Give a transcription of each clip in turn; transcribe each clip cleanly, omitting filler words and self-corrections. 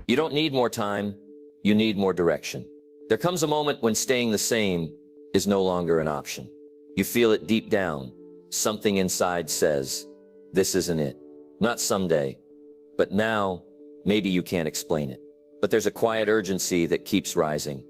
You don't need more time, you need more direction. There comes a moment when staying the same is no longer an option. You feel it deep down. Something inside says, this isn't it. Not someday, but now. Maybe you can't explain it. But there's a quiet urgency that keeps rising.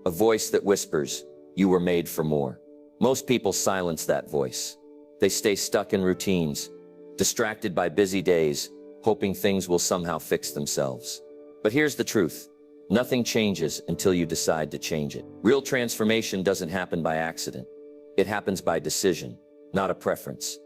A voice that whispers, you were made for more. Most people silence that voice. They stay stuck in routines, distracted by busy days, hoping things will somehow fix themselves. But here's the truth. Nothing changes until you decide to change it. Real transformation doesn't happen by accident. It happens by decision, not a preference,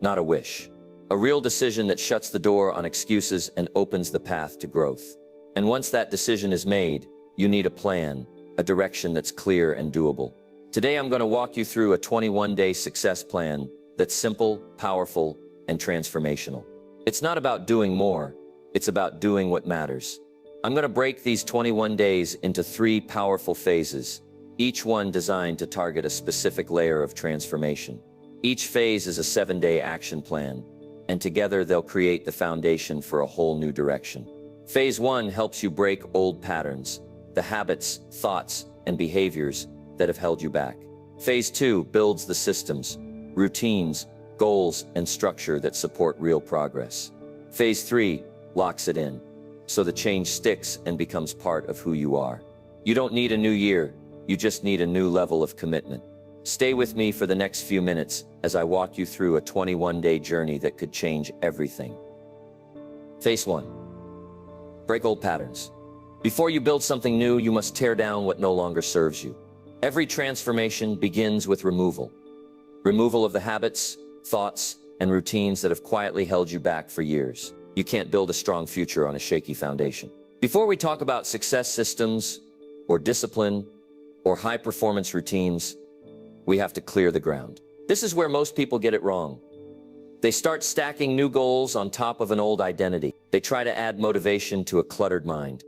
not a wish. A real decision that shuts the door on excuses and opens the path to growth. And once that decision is made, you need a plan, a direction that's clear and doable. Today I'm going to walk you through a 21-day success plan that's simple, powerful, and transformational. It's not about doing more, it's about doing what matters. I'm going to break these 21 days into 3 powerful phases, each one designed to target a specific layer of transformation. Each phase is a 7-day action plan, and together they'll create the foundation for a whole new direction. Phase 1 helps you break old patterns, the habits, thoughts, and behaviors that have held you back. Phase 2 builds the systems, routines, goals, and structure that support real progress. Phase 3 locks it in, so the change sticks and becomes part of who you are. You don't need a new year, you just need a new level of commitment. Stay with me for the next few minutes as I walk you through a 21-day journey that could change everything. Phase 1. Break old patterns. Before you build something new, you must tear down what no longer serves you. Every transformation begins with removal. Removal of the habits, thoughts, and routines that have quietly held you back for years. You can't build a strong future on a shaky foundation. Before we talk about success systems, or discipline, or high-performance routines, we have to clear the ground. This is where most people get it wrong. They start stacking new goals on top of an old identity. They try to add motivation to a cluttered mind.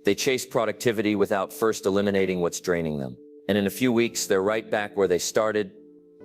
They chase productivity without first eliminating what's draining them. And in a few weeks, they're right back where they started,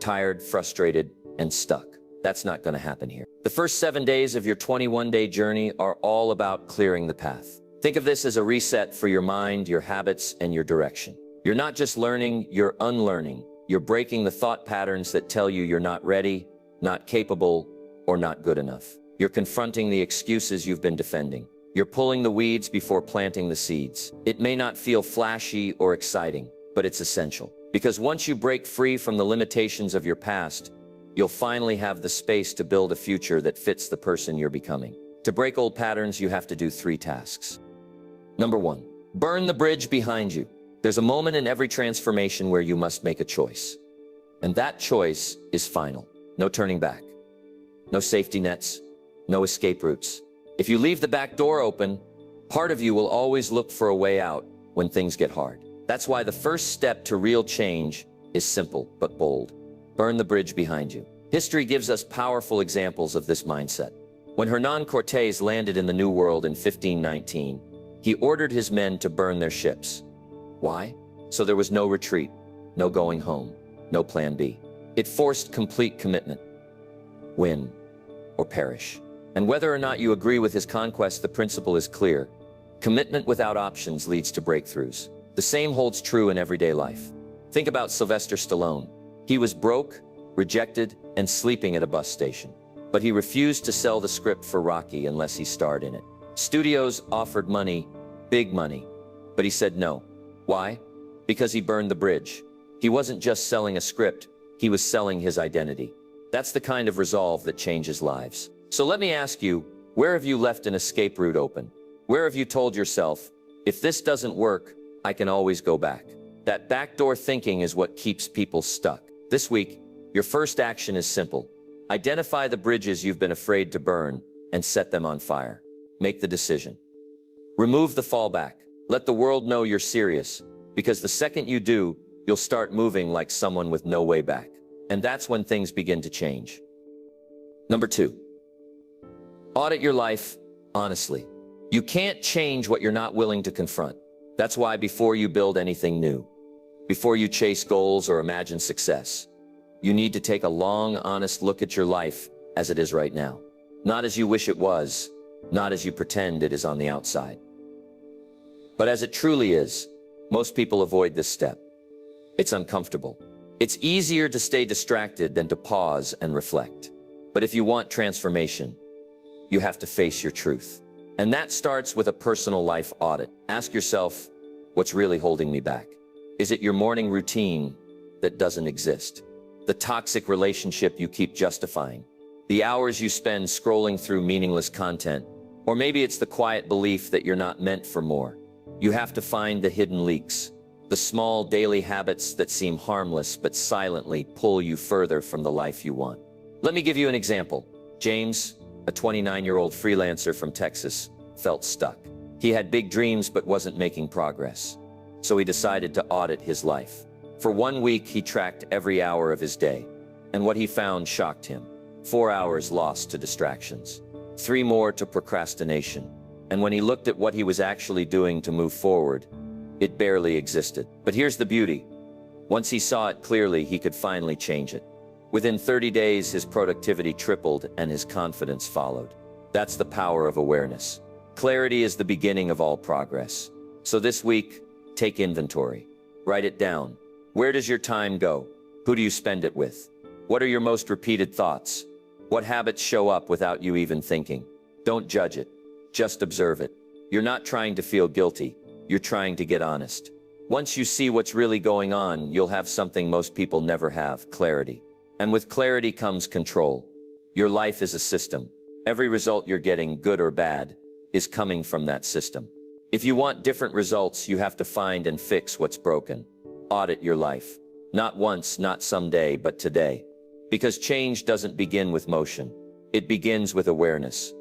tired, frustrated, and stuck. That's not going to happen here. The first 7 days of your 21-day journey are all about clearing the path. Think of this as a reset for your mind, your habits, and your direction. You're not just learning, you're unlearning. You're breaking the thought patterns that tell you you're not ready, not capable, or not good enough. You're confronting the excuses you've been defending. You're pulling the weeds before planting the seeds. It may not feel flashy or exciting, but it's essential. Because once you break free from the limitations of your past, you'll finally have the space to build a future that fits the person you're becoming. To break old patterns, you have to do 3 tasks. Number 1, burn the bridge behind you. There's a moment in every transformation where you must make a choice. And that choice is final. No turning back. No safety nets. No escape routes. If you leave the back door open, part of you will always look for a way out when things get hard. That's why the first step to real change is simple but bold. Burn the bridge behind you. History gives us powerful examples of this mindset. When Hernán Cortés landed in the New World in 1519, he ordered his men to burn their ships. Why? So there was no retreat, no going home, no plan B. It forced complete commitment. Win or perish. And whether or not you agree with his conquest, the principle is clear. Commitment without options leads to breakthroughs. The same holds true in everyday life. Think about Sylvester Stallone. He was broke, rejected, and sleeping at a bus station. But he refused to sell the script for Rocky unless he starred in it. Studios offered money, big money, but he said no. Why? Because he burned the bridge. He wasn't just selling a script, he was selling his identity. That's the kind of resolve that changes lives. So let me ask you, where have you left an escape route open? Where have you told yourself, if this doesn't work, I can always go back? That backdoor thinking is what keeps people stuck. This week, your first action is simple. Identify the bridges you've been afraid to burn and set them on fire. Make the decision. Remove the fallback. Let the world know you're serious, because the second you do, you'll start moving like someone with no way back. And that's when things begin to change. Number 2, audit your life honestly. You can't change what you're not willing to confront. That's why before you build anything new, before you chase goals or imagine success, you need to take a long, honest look at your life as it is right now. Not as you wish it was, not as you pretend it is on the outside. But as it truly is, most people avoid this step. It's uncomfortable. It's easier to stay distracted than to pause and reflect. But if you want transformation, you have to face your truth. And that starts with a personal life audit. Ask yourself, what's really holding me back? Is it your morning routine that doesn't exist? The toxic relationship you keep justifying? The hours you spend scrolling through meaningless content? Or maybe it's the quiet belief that you're not meant for more. You have to find the hidden leaks, the small daily habits that seem harmless but silently pull you further from the life you want. Let me give you an example. James, a 29-year-old freelancer from Texas, felt stuck. He had big dreams but wasn't making progress. So he decided to audit his life. For 1 week, he tracked every hour of his day. And what he found shocked him. 4 hours lost to distractions, 3 more to procrastination. And when he looked at what he was actually doing to move forward, it barely existed. But here's the beauty. Once he saw it clearly, he could finally change it. Within 30 days, his productivity tripled and his confidence followed. That's the power of awareness. Clarity is the beginning of all progress. So this week, take inventory. Write it down. Where does your time go? Who do you spend it with? What are your most repeated thoughts? What habits show up without you even thinking? Don't judge it. Just observe it. You're not trying to feel guilty. You're trying to get honest. Once you see what's really going on, you'll have something most people never have: clarity. And with clarity comes control. Your life is a system. Every result you're getting, good or bad, is coming from that system. If you want different results, you have to find and fix what's broken. Audit your life. Not once, not someday, but today. Because change doesn't begin with motion. It begins with awareness.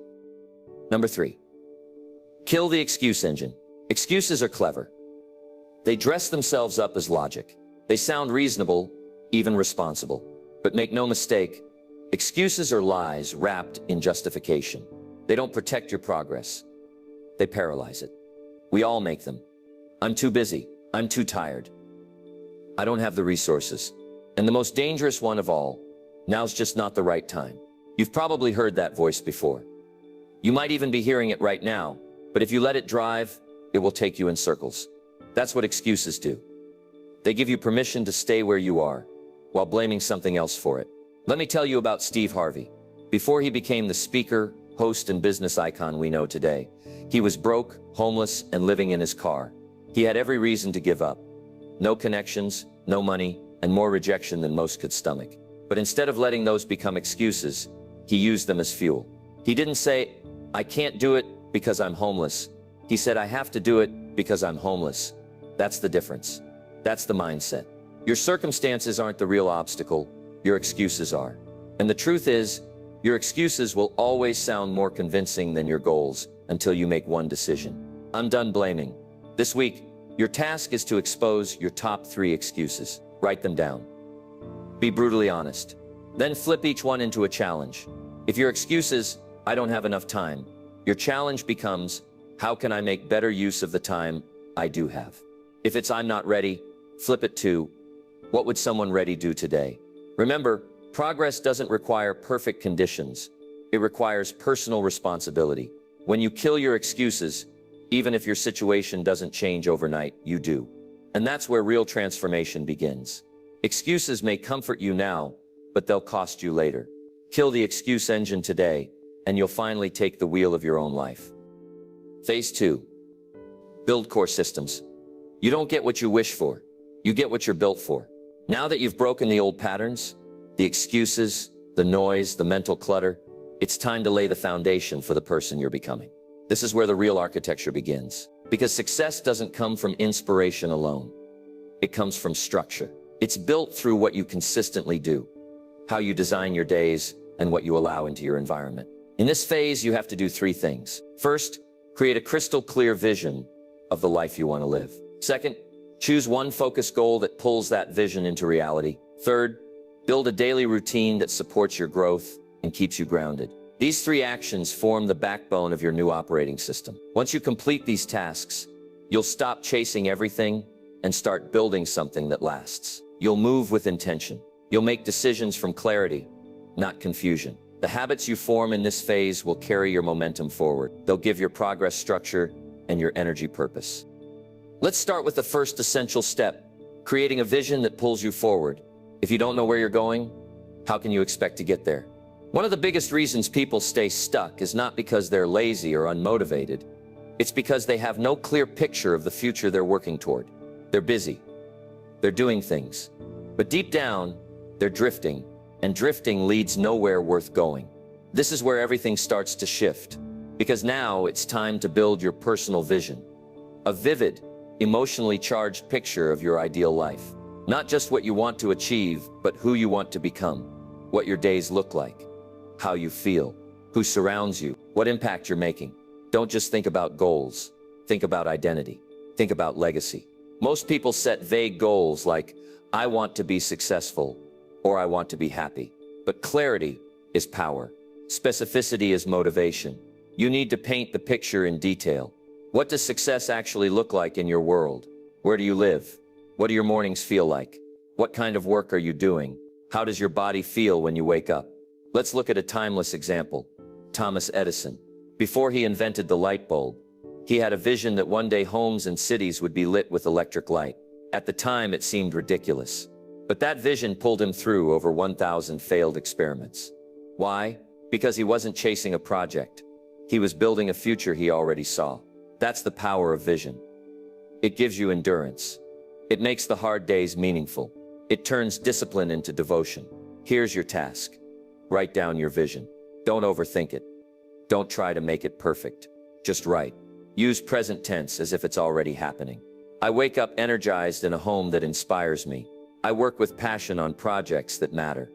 Number 3. Kill the excuse engine. Excuses are clever. They dress themselves up as logic. They sound reasonable, even responsible. But make no mistake, excuses are lies wrapped in justification. They don't protect your progress. They paralyze it. We all make them. I'm too busy. I'm too tired. I don't have the resources. And the most dangerous one of all, now's just not the right time. You've probably heard that voice before. You might even be hearing it right now, but if you let it drive, it will take you in circles. That's what excuses do. They give you permission to stay where you are, while blaming something else for it. Let me tell you about Steve Harvey. Before he became the speaker, host, and business icon we know today, he was broke, homeless, and living in his car. He had every reason to give up. No connections, no money, and more rejection than most could stomach. But instead of letting those become excuses, he used them as fuel. He didn't say, I can't do it because I'm homeless. He said, I have to do it because I'm homeless. That's the difference. That's the mindset. Your circumstances aren't the real obstacle. Your excuses are. And the truth is, your excuses will always sound more convincing than your goals until you make one decision. I'm done blaming. This week, your task is to expose your top 3 excuses. Write them down. Be brutally honest. Then flip each one into a challenge. If your excuse is, I don't have enough time, your challenge becomes, how can I make better use of the time I do have? If it's I'm not ready, flip it to, what would someone ready do today? Remember, progress doesn't require perfect conditions. It requires personal responsibility. When you kill your excuses, even if your situation doesn't change overnight, you do. And that's where real transformation begins. Excuses may comfort you now, but they'll cost you later. Kill the excuse engine today, and you'll finally take the wheel of your own life. Phase 2. Build core systems. You don't get what you wish for. You get what you're built for. Now that you've broken the old patterns, the excuses, the noise, the mental clutter, it's time to lay the foundation for the person you're becoming. This is where the real architecture begins. Because success doesn't come from inspiration alone. It comes from structure. It's built through what you consistently do, how you design your days, and what you allow into your environment. In this phase, you have to do 3 things. First, create a crystal clear vision of the life you want to live. Second, choose one focused goal that pulls that vision into reality. Third, build a daily routine that supports your growth and keeps you grounded. These 3 actions form the backbone of your new operating system. Once you complete these tasks, you'll stop chasing everything and start building something that lasts. You'll move with intention. You'll make decisions from clarity, not confusion. The habits you form in this phase will carry your momentum forward. They'll give your progress structure and your energy purpose. Let's start with the first essential step, creating a vision that pulls you forward. If you don't know where you're going, how can you expect to get there? One of the biggest reasons people stay stuck is not because they're lazy or unmotivated. It's because they have no clear picture of the future they're working toward. They're busy. They're doing things. But deep down, they're drifting, and drifting leads nowhere worth going. This is where everything starts to shift, because now it's time to build your personal vision. A vivid, emotionally charged picture of your ideal life. Not just what you want to achieve, but who you want to become. What your days look like. How you feel. Who surrounds you. What impact you're making. Don't just think about goals. Think about identity. Think about legacy. Most people set vague goals like, I want to be successful, or I want to be happy. But clarity is power. Specificity is motivation. You need to paint the picture in detail. What does success actually look like in your world? Where do you live? What do your mornings feel like? What kind of work are you doing? How does your body feel when you wake up? Let's look at a timeless example. Thomas Edison. Before he invented the light bulb, he had a vision that one day homes and cities would be lit with electric light. At the time, it seemed ridiculous. But that vision pulled him through over 1,000 failed experiments. Why? Because he wasn't chasing a project. He was building a future he already saw. That's the power of vision. It gives you endurance. It makes the hard days meaningful. It turns discipline into devotion. Here's your task. Write down your vision. Don't overthink it. Don't try to make it perfect. Just write. Use present tense as if it's already happening. I wake up energized in a home that inspires me. I work with passion on projects that matter.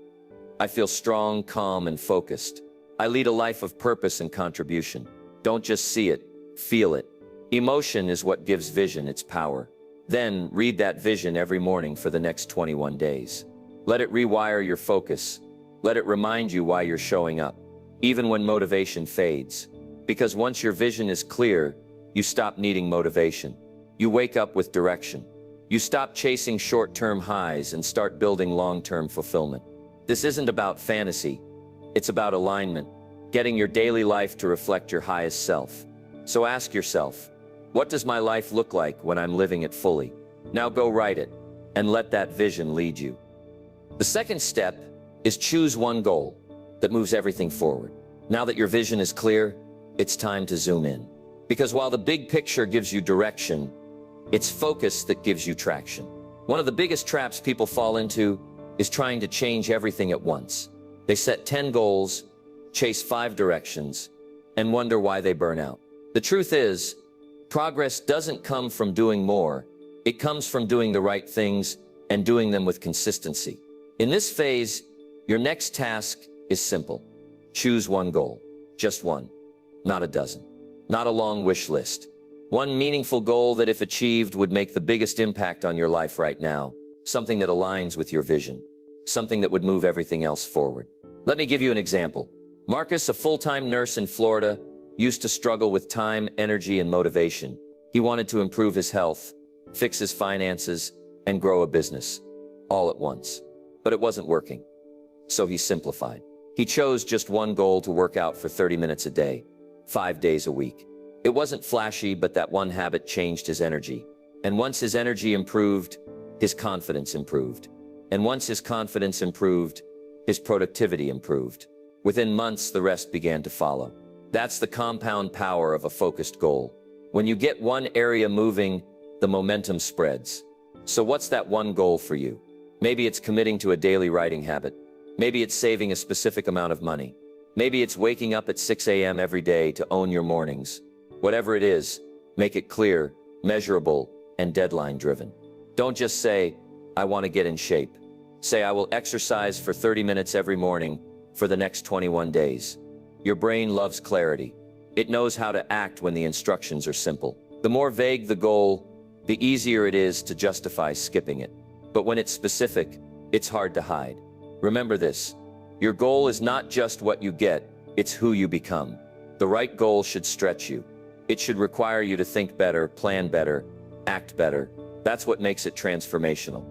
I feel strong, calm, and focused. I lead a life of purpose and contribution. Don't just see it, feel it. Emotion is what gives vision its power. Then read that vision every morning for the next 21 days. Let it rewire your focus. Let it remind you why you're showing up, even when motivation fades. Because once your vision is clear, you stop needing motivation. You wake up with direction. You stop chasing short-term highs and start building long-term fulfillment. This isn't about fantasy. It's about alignment, getting your daily life to reflect your highest self. So ask yourself, what does my life look like when I'm living it fully? Now go write it, and let that vision lead you. The second step is choose one goal that moves everything forward. Now that your vision is clear, it's time to zoom in. Because while the big picture gives you direction, it's focus that gives you traction. One of the biggest traps people fall into is trying to change everything at once. They set 10 goals, chase 5 directions, and wonder why they burn out. The truth is, progress doesn't come from doing more. It comes from doing the right things and doing them with consistency. In this phase, your next task is simple. Choose one goal. Just one. Not a dozen. Not a long wish list. One meaningful goal that, if achieved, would make the biggest impact on your life right now. Something that aligns with your vision. Something that would move everything else forward. Let me give you an example. Marcus, a full-time nurse in Florida, used to struggle with time, energy, and motivation. He wanted to improve his health, fix his finances, and grow a business. All at once. But it wasn't working. So he simplified. He chose just one goal to work out for 30 minutes a day, 5 days a week. It wasn't flashy, but that one habit changed his energy. And once his energy improved, his confidence improved. And once his confidence improved, his productivity improved. Within months, the rest began to follow. That's the compound power of a focused goal. When you get one area moving, the momentum spreads. So what's that one goal for you? Maybe it's committing to a daily writing habit. Maybe it's saving a specific amount of money. Maybe it's waking up at 6 a.m. every day to own your mornings. Whatever it is, make it clear, measurable, and deadline-driven. Don't just say, I want to get in shape. Say, I will exercise for 30 minutes every morning for the next 21 days. Your brain loves clarity. It knows how to act when the instructions are simple. The more vague the goal, the easier it is to justify skipping it. But when it's specific, it's hard to hide. Remember this, your goal is not just what you get, it's who you become. The right goal should stretch you. It should require you to think better, plan better, act better. That's what makes it transformational.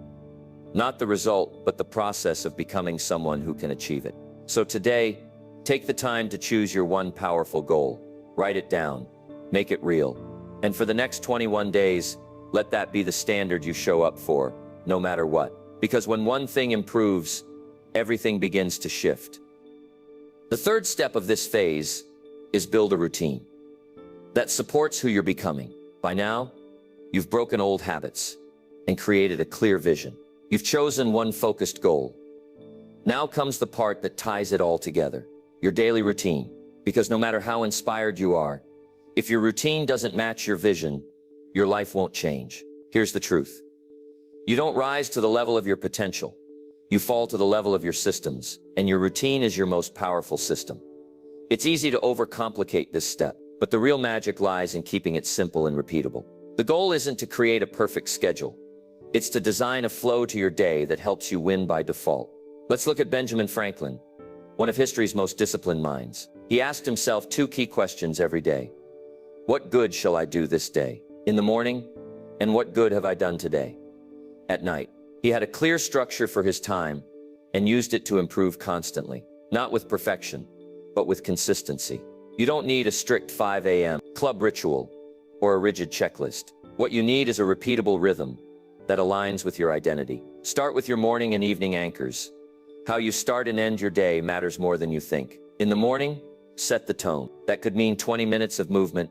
Not the result, but the process of becoming someone who can achieve it. So today, take the time to choose your one powerful goal. Write it down. Make it real. And for the next 21 days, Let that be the standard you show up for, no matter what. Because when one thing improves, everything begins to shift. The third step of this phase is build a routine that supports who you're becoming. By now, you've broken old habits and created a clear vision. You've chosen one focused goal. Now comes the part that ties it all together, your daily routine. Because no matter how inspired you are, if your routine doesn't match your vision, your life won't change. Here's the truth. You don't rise to the level of your potential. You fall to the level of your systems, and your routine is your most powerful system. It's easy to overcomplicate this step, but the real magic lies in keeping it simple and repeatable. The goal isn't to create a perfect schedule. It's to design a flow to your day that helps you win by default. Let's look at Benjamin Franklin, one of history's most disciplined minds. He asked himself two key questions every day. What good shall I do this day? In the morning, and what good have I done today? At night, he had a clear structure for his time and used it to improve constantly, not with perfection, but with consistency. You don't need a strict 5 a.m. club ritual or a rigid checklist. What you need is a repeatable rhythm that aligns with your identity. Start with your morning and evening anchors. How you start and end your day matters more than you think. In the morning, set the tone. That could mean 20 minutes of movement,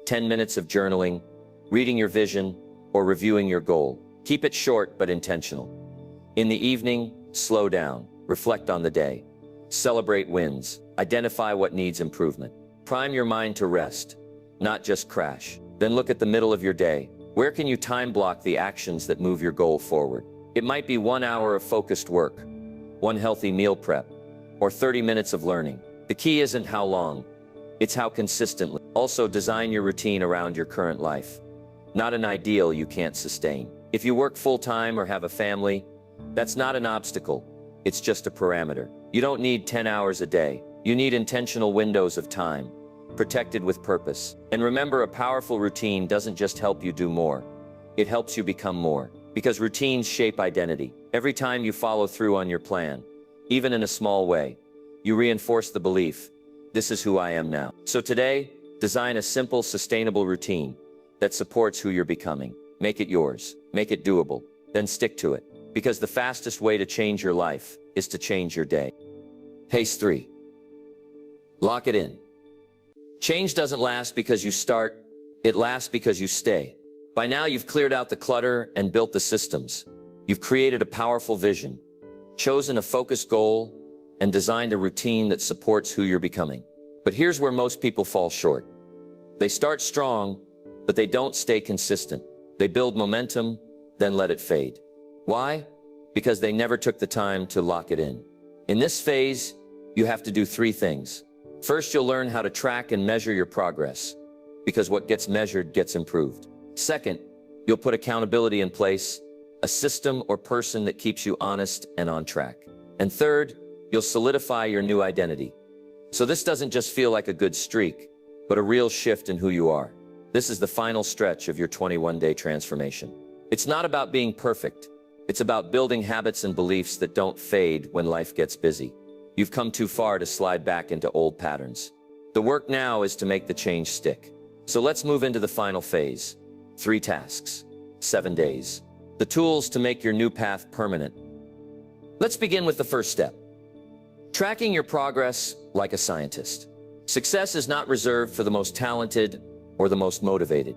10 minutes of journaling, reading your vision, or reviewing your goal. Keep it short but intentional. In the evening, slow down, reflect on the day, celebrate wins, identify what needs improvement. Prime your mind to rest, not just crash. Then look at the middle of your day. Where can you time block the actions that move your goal forward? It might be 1 hour of focused work, one healthy meal prep, or 30 minutes of learning. The key isn't how long, it's how consistently. Also, design your routine around your current life, not an ideal you can't sustain. If you work full-time or have a family, that's not an obstacle, it's just a parameter. You don't need 10 hours a day. You need intentional windows of time, protected with purpose. And remember, a powerful routine doesn't just help you do more, it helps you become more. Because routines shape identity. Every time you follow through on your plan, even in a small way, you reinforce the belief, this is who I am now. So today, design a simple, sustainable routine that supports who you're becoming. Make it yours, make it doable, then stick to it. Because the fastest way to change your life is to change your day. Phase 3. Lock it in. Change doesn't last because you start, it lasts because you stay. By now you've cleared out the clutter and built the systems. You've created a powerful vision, chosen a focused goal, and designed a routine that supports who you're becoming. But here's where most people fall short. They start strong, but they don't stay consistent. They build momentum, then let it fade. Why? Because they never took the time to lock it in. In this phase, you have to do 3 things. First, you'll learn how to track and measure your progress, because what gets measured gets improved. Second, you'll put accountability in place, a system or person that keeps you honest and on track. And third, you'll solidify your new identity. So this doesn't just feel like a good streak, but a real shift in who you are. This is the final stretch of your 21-day transformation. It's not about being perfect. It's about building habits and beliefs that don't fade when life gets busy. You've come too far to slide back into old patterns. The work now is to make the change stick. So let's move into the final phase. 3 tasks, 7 days. The tools to make your new path permanent. Let's begin with the first step. Tracking your progress like a scientist. Success is not reserved for the most talented or the most motivated.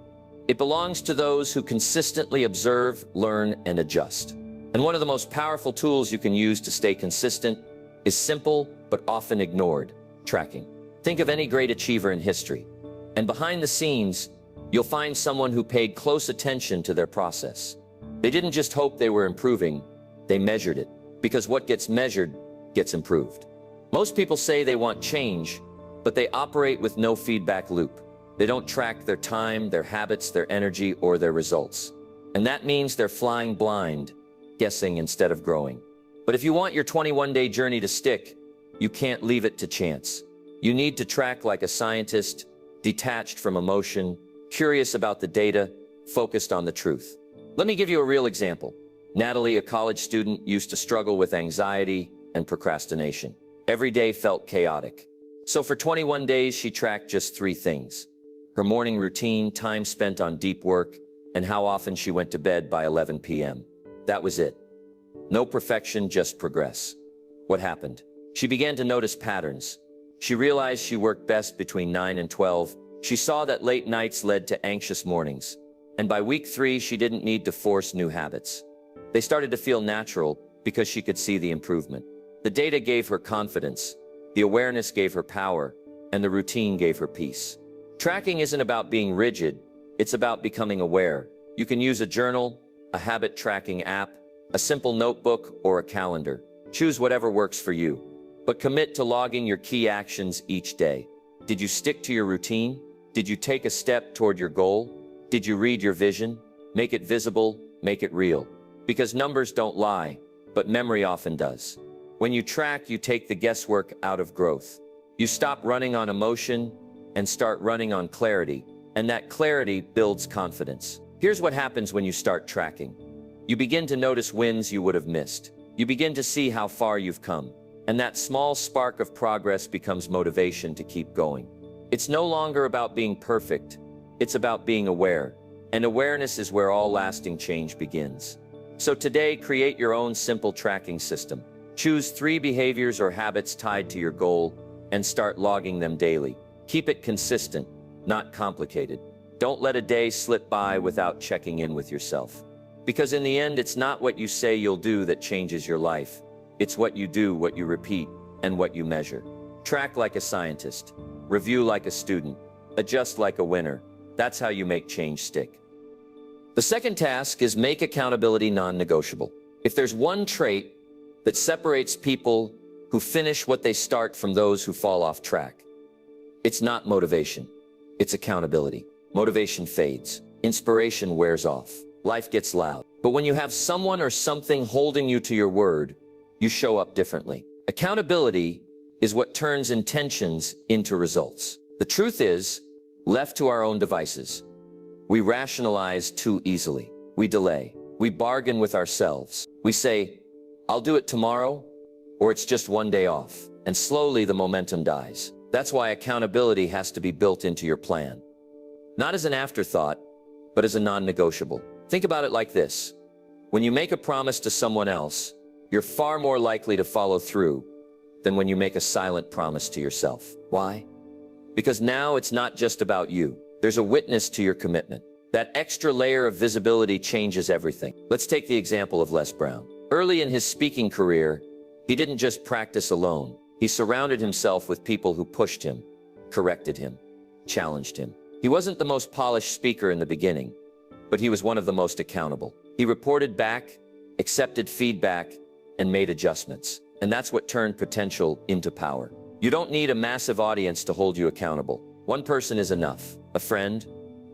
It belongs to those who consistently observe, learn, and adjust. And one of the most powerful tools you can use to stay consistent is simple but often ignored: tracking. Think of any great achiever in history, and behind the scenes, you'll find someone who paid close attention to their process. They didn't just hope they were improving, they measured it. Because what gets measured gets improved. Most people say they want change, but they operate with no feedback loop. They don't track their time, their habits, their energy, or their results. And that means they're flying blind, guessing instead of growing. But if you want your 21-day journey to stick, you can't leave it to chance. You need to track like a scientist, detached from emotion, curious about the data, focused on the truth. Let me give you a real example. Natalie, a college student, used to struggle with anxiety and procrastination. Every day felt chaotic. So for 21 days, she tracked just 3 things: her morning routine, time spent on deep work, and how often she went to bed by 11 p.m. That was it. No perfection, just progress. What happened? She began to notice patterns. She realized she worked best between 9 and 12. She saw that late nights led to anxious mornings. And by week 3, she didn't need to force new habits. They started to feel natural because she could see the improvement. The data gave her confidence, the awareness gave her power, and the routine gave her peace. Tracking isn't about being rigid, it's about becoming aware. You can use a journal, a habit tracking app, a simple notebook, or a calendar. Choose whatever works for you. But commit to logging your key actions each day. Did you stick to your routine? Did you take a step toward your goal? Did you read your vision? Make it visible, make it real. Because numbers don't lie, but memory often does. When you track, you take the guesswork out of growth. You stop running on emotion and start running on clarity, and that clarity builds confidence. Here's what happens when you start tracking. You begin to notice wins you would have missed. You begin to see how far you've come, and that small spark of progress becomes motivation to keep going. It's no longer about being perfect, it's about being aware, and awareness is where all lasting change begins. So today, create your own simple tracking system. Choose 3 behaviors or habits tied to your goal and start logging them daily. Keep it consistent, not complicated. Don't let a day slip by without checking in with yourself. Because in the end, it's not what you say you'll do that changes your life. It's what you do, what you repeat, and what you measure. Track like a scientist. Review like a student. Adjust like a winner. That's how you make change stick. The second task is make accountability non-negotiable. If there's one trait that separates people who finish what they start from those who fall off track, it's not motivation, it's accountability. Motivation fades, inspiration wears off, life gets loud. But when you have someone or something holding you to your word, you show up differently. Accountability is what turns intentions into results. The truth is, left to our own devices, we rationalize too easily. We delay. We bargain with ourselves. We say, I'll do it tomorrow, or it's just one day off. And slowly the momentum dies. That's why accountability has to be built into your plan. Not as an afterthought, but as a non-negotiable. Think about it like this. When you make a promise to someone else, you're far more likely to follow through than when you make a silent promise to yourself. Why? Because now it's not just about you. There's a witness to your commitment. That extra layer of visibility changes everything. Let's take the example of Les Brown. Early in his speaking career, he didn't just practice alone. He surrounded himself with people who pushed him, corrected him, challenged him. He wasn't the most polished speaker in the beginning, but he was one of the most accountable. He reported back, accepted feedback, and made adjustments. And that's what turned potential into power. You don't need a massive audience to hold you accountable. One person is enough. A friend,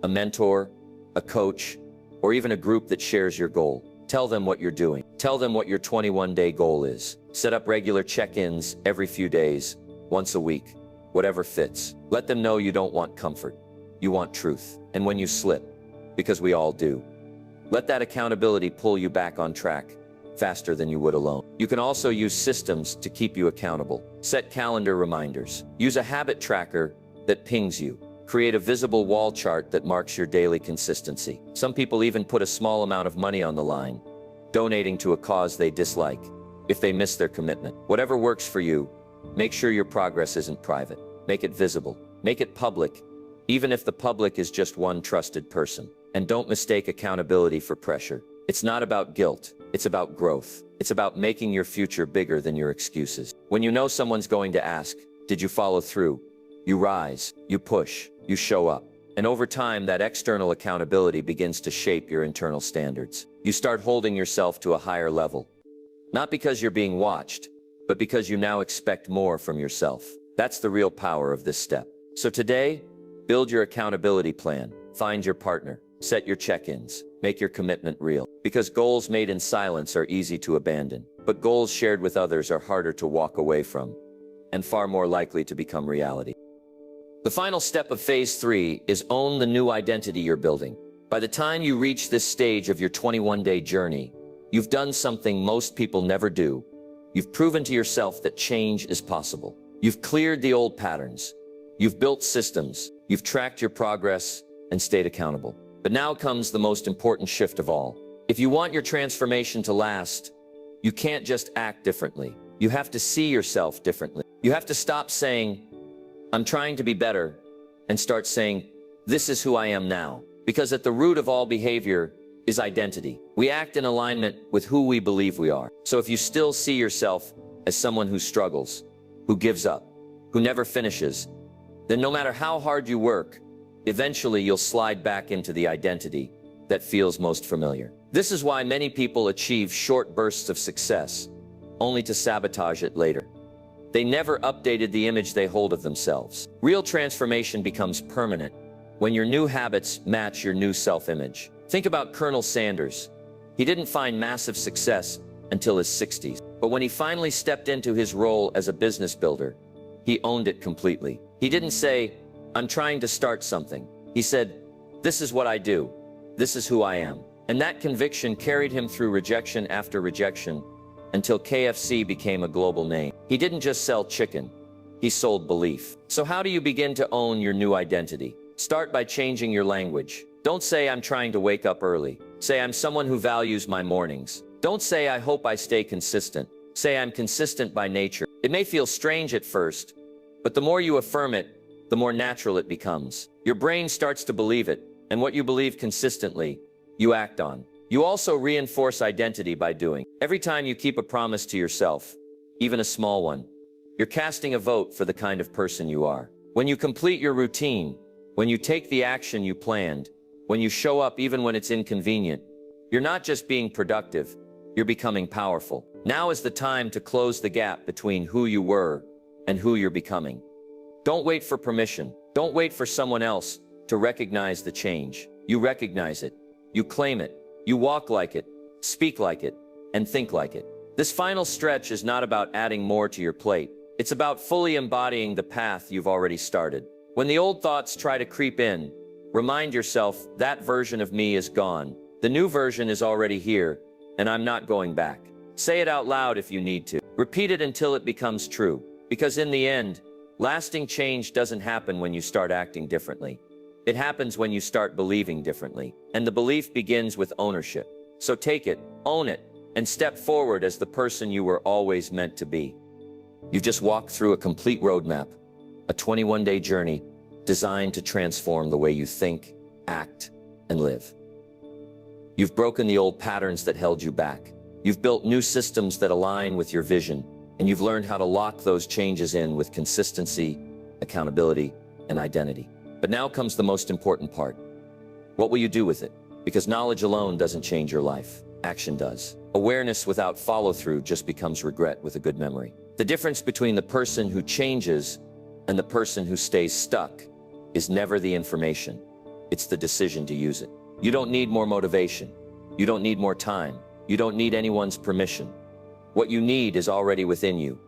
a mentor, a coach, or even a group that shares your goal. Tell them what you're doing. Tell them what your 21-day goal is. Set up regular check-ins every few days, once a week, whatever fits. Let them know you don't want comfort. You want truth. And when you slip, because we all do, let that accountability pull you back on track faster than you would alone. You can also use systems to keep you accountable. Set calendar reminders. Use a habit tracker that pings you. Create a visible wall chart that marks your daily consistency. Some people even put a small amount of money on the line, donating to a cause they dislike, if they miss their commitment. Whatever works for you, make sure your progress isn't private. Make it visible. Make it public, even if the public is just one trusted person. And don't mistake accountability for pressure. It's not about guilt. It's about growth. It's about making your future bigger than your excuses. When you know someone's going to ask, did you follow through? You rise, you push, you show up. And over time, that external accountability begins to shape your internal standards. You start holding yourself to a higher level. Not because you're being watched, but because you now expect more from yourself. That's the real power of this step. So today, build your accountability plan. Find your partner. Set your check-ins. Make your commitment real. Because goals made in silence are easy to abandon, but goals shared with others are harder to walk away from, and far more likely to become reality. The final step of phase 3 is own the new identity you're building. By the time you reach this stage of your 21-day journey, you've done something most people never do. You've proven to yourself that change is possible. You've cleared the old patterns. You've built systems. You've tracked your progress and stayed accountable. But now comes the most important shift of all. If you want your transformation to last, you can't just act differently. You have to see yourself differently. You have to stop saying, I'm trying to be better, and start saying, this is who I am now. Because at the root of all behavior is identity. We act in alignment with who we believe we are. So if you still see yourself as someone who struggles, who gives up, who never finishes, then no matter how hard you work, eventually you'll slide back into the identity that feels most familiar. This is why many people achieve short bursts of success, only to sabotage it later. They never updated the image they hold of themselves. Real transformation becomes permanent when your new habits match your new self-image. Think about Colonel Sanders. He didn't find massive success until his 60s. But when he finally stepped into his role as a business builder, he owned it completely. He didn't say, I'm trying to start something. He said, this is what I do. This is who I am. And that conviction carried him through rejection after rejection until KFC became a global name. He didn't just sell chicken. He sold belief. So how do you begin to own your new identity? Start by changing your language. Don't say I'm trying to wake up early. Say I'm someone who values my mornings. Don't say I hope I stay consistent. Say I'm consistent by nature. It may feel strange at first, but the more you affirm it, the more natural it becomes. Your brain starts to believe it, and what you believe consistently, you act on. You also reinforce identity by doing. Every time you keep a promise to yourself, even a small one, you're casting a vote for the kind of person you are. When you complete your routine, when you take the action you planned, when you show up even when it's inconvenient, you're not just being productive, you're becoming powerful. Now is the time to close the gap between who you were and who you're becoming. Don't wait for permission. Don't wait for someone else to recognize the change. You recognize it. You claim it. You walk like it, speak like it, and think like it. This final stretch is not about adding more to your plate. It's about fully embodying the path you've already started. When the old thoughts try to creep in, remind yourself that version of me is gone. The new version is already here, and I'm not going back. Say it out loud if you need to. Repeat it until it becomes true. Because in the end, lasting change doesn't happen when you start acting differently. It happens when you start believing differently. And the belief begins with ownership. So take it, own it, and step forward as the person you were always meant to be. You've just walked through a complete roadmap, a 21-day journey designed to transform the way you think, act, and live. You've broken the old patterns that held you back. You've built new systems that align with your vision, and you've learned how to lock those changes in with consistency, accountability, and identity. But now comes the most important part. What will you do with it? Because knowledge alone doesn't change your life. Action does. Awareness without follow-through just becomes regret with a good memory. The difference between the person who changes and the person who stays stuck is never the information. It's the decision to use it. You don't need more motivation. You don't need more time. You don't need anyone's permission. What you need is already within you.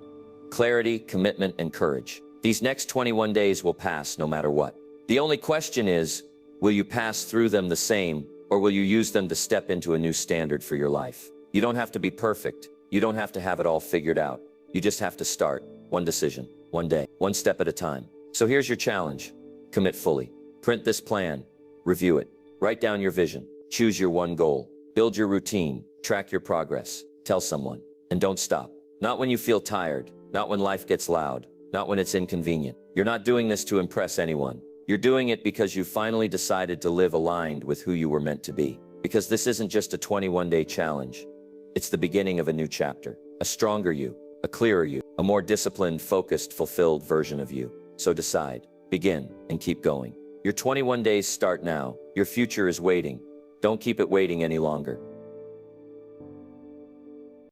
Clarity, commitment, and courage. These next 21 days will pass no matter what. The only question is, will you pass through them the same, or will you use them to step into a new standard for your life? You don't have to be perfect. You don't have to have it all figured out. You just have to start. One decision, one day, one step at a time. So here's your challenge. Commit fully. Print this plan. Review it. Write down your vision. Choose your one goal. Build your routine. Track your progress. Tell someone. And don't stop. Not when you feel tired. Not when life gets loud. Not when it's inconvenient. You're not doing this to impress anyone. You're doing it because you finally decided to live aligned with who you were meant to be. Because this isn't just a 21-day challenge. It's the beginning of a new chapter. A stronger you, a clearer you, a more disciplined, focused, fulfilled version of you. So decide, begin, and keep going. Your 21 days start now. Your future is waiting. Don't keep it waiting any longer.